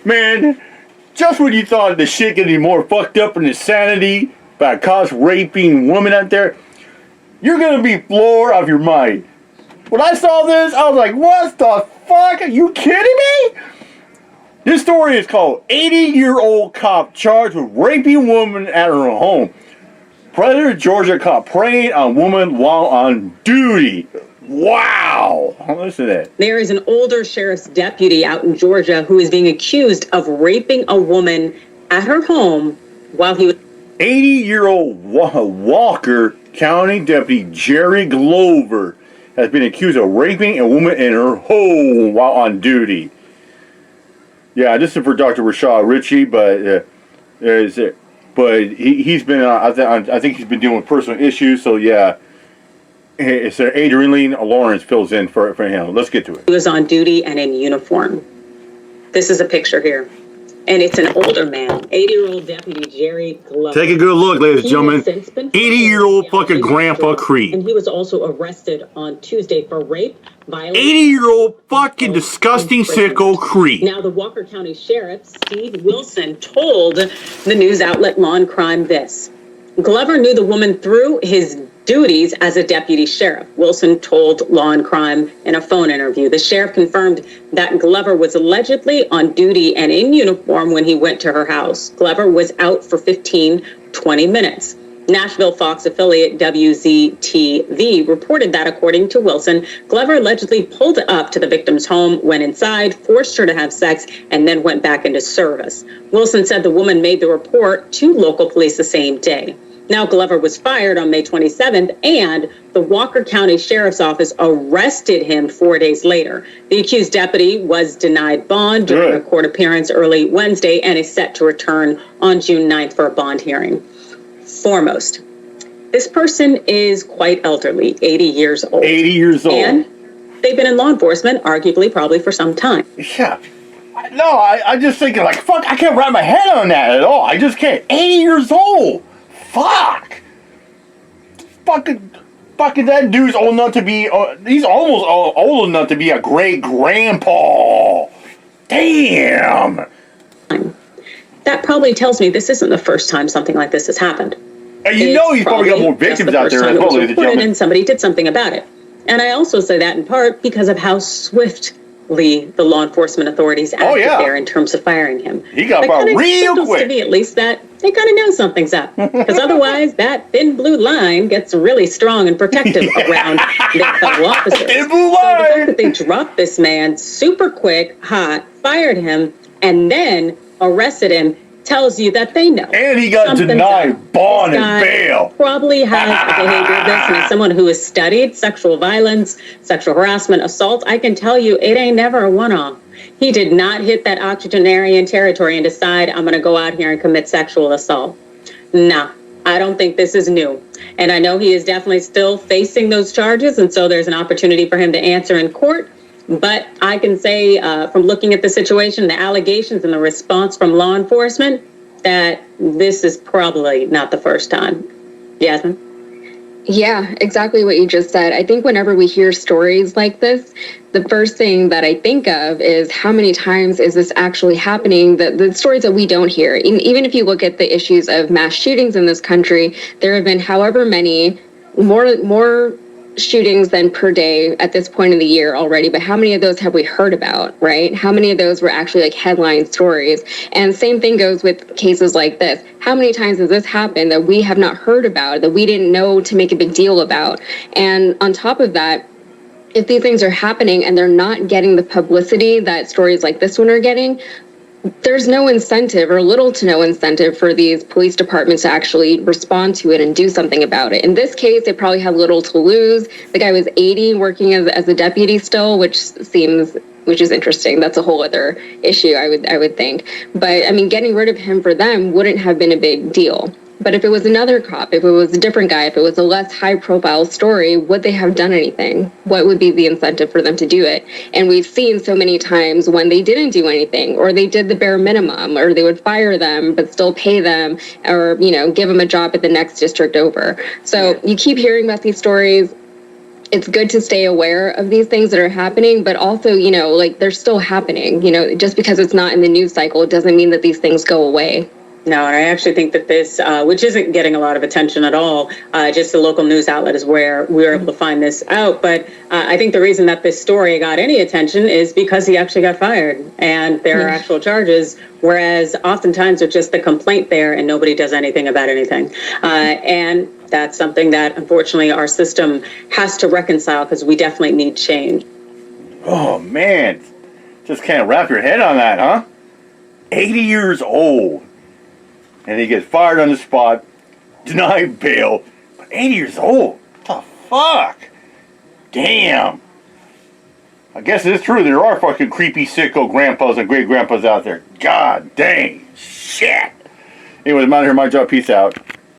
Man, just when you thought the shit getting more fucked up in insanity by a cause raping woman out there, you're gonna be floored of your mind. When I saw this, I was like, what the fuck? Are you kidding me? This story is called 80-year-old cop charged with raping woman at her home. Predator Georgia caught preying on woman while on duty. Wow. Listen to that. There is an older sheriff's deputy out in Georgia who is being accused of raping a woman at her home while he was... 80-year-old Walker County Deputy Jerry Glover has been accused of raping a woman in her home while on duty. Yeah, this is for Dr. Rashad Ritchie, but he's been I think he's been dealing with personal issues. So yeah, it's Adrienne Lawrence fills in for him. Let's get to it. He was on duty and in uniform. This is a picture here. And it's an older man, 80-year-old Deputy Jerry Glover. Take a good look, ladies and gentlemen. 80-year-old fucking Grandpa Creed. And he was also arrested on Tuesday for rape, violence... 80-year-old fucking disgusting sicko Creed. Now, the Walker County Sheriff, Steve Wilson, told the news outlet Law and Crime this. Glover knew the woman through his duties as a deputy sheriff, Wilson told Law and Crime in a phone interview. The sheriff confirmed that Glover was allegedly on duty and in uniform when he went to her house. Glover was out for 20 minutes. Nashville Fox affiliate WZTV reported that, according to Wilson, Glover allegedly pulled up to the victim's home, went inside, forced her to have sex, and then went back into service. Wilson said the woman made the report to local police the same day. Now, Glover was fired on May 27th, and the Walker County Sheriff's Office arrested him 4 days later. The accused deputy was denied bond during a court appearance early Wednesday and is set to return on June 9th for a bond hearing. Foremost, this person is quite elderly, 80 years old. 80 years old. And they've been in law enforcement, arguably, probably for some time. Yeah. No, I'm just thinking, like, fuck, I can't wrap my head on that at all. I just can't. 80 years old. Fuck! Fucking that dude's old enough to be, he's almost old enough to be a great grandpa. Damn! That probably tells me this isn't the first time something like this has happened. And you know he's probably got more victims out there as well, ladies and gentlemen. And somebody did something about it. And I also say that in part because of how swiftly the law enforcement authorities acted there in terms of firing him. He got fired real quick. To me, at least, that they kind of know something's up. Because otherwise, that thin blue line gets really strong and protective around their fellow officers. Thin blue line! So the fact that they dropped this man super quick, hot, fired him, and then arrested him tells you that they know. And he got denied bond and bail. Probably has a behavior of this, and as someone who has studied sexual violence, sexual harassment, assault, I can tell you it ain't never a one-off. He did not hit that octogenarian territory and decide, I'm going to go out here and commit sexual assault. Nah, I don't think this is new. And I know he is definitely still facing those charges, and so there's an opportunity for him to answer in court. But I can say from looking at the situation, the allegations and the response from law enforcement, that this is probably not the first time. Jasmine? Yeah, exactly what you just said. I think whenever we hear stories like this, the first thing that I think of is how many times is this actually happening, the stories that we don't hear. Even if you look at the issues of mass shootings in this country, there have been however many more shootings than per day at this point in the year already, but how many of those have we heard about, right? How many of those were actually like headline stories? And same thing goes with cases like this. How many times has this happened that we have not heard about, that we didn't know to make a big deal about? And on top of that, if these things are happening and they're not getting the publicity that stories like this one are getting, there's no incentive or little to no incentive for these police departments to actually respond to it and do something about it. In this case, they probably had little to lose. The guy was 80 working as a deputy still, which is interesting. That's a whole other issue, I would think. But I mean, getting rid of him for them wouldn't have been a big deal. But if it was another cop, if it was a different guy, if it was a less high-profile story, would they have done anything? What would be the incentive for them to do it? And we've seen so many times when they didn't do anything, or they did the bare minimum, or they would fire them but still pay them, or give them a job at the next district over. So you keep hearing about these stories. it's good to stay aware of these things that are happening, but also, like they're still happening. Just because it's not in the news cycle, it doesn't mean that these things go away. No, and I actually think that this, which isn't getting a lot of attention at all, just the local news outlet is where we were able to find this out. But I think the reason that this story got any attention is because he actually got fired and there are actual charges, whereas oftentimes it's just the complaint there and nobody does anything about anything. And that's something that unfortunately our system has to reconcile because we definitely need change. Oh, man. Just can't wrap your head on that, huh? 80 years old. And he gets fired on the spot, denied bail, but 80 years old. What the fuck? Damn. I guess it is true. There are fucking creepy sicko grandpas and great grandpas out there. God dang. Shit. Anyways, I'm out of here. My job. Peace out.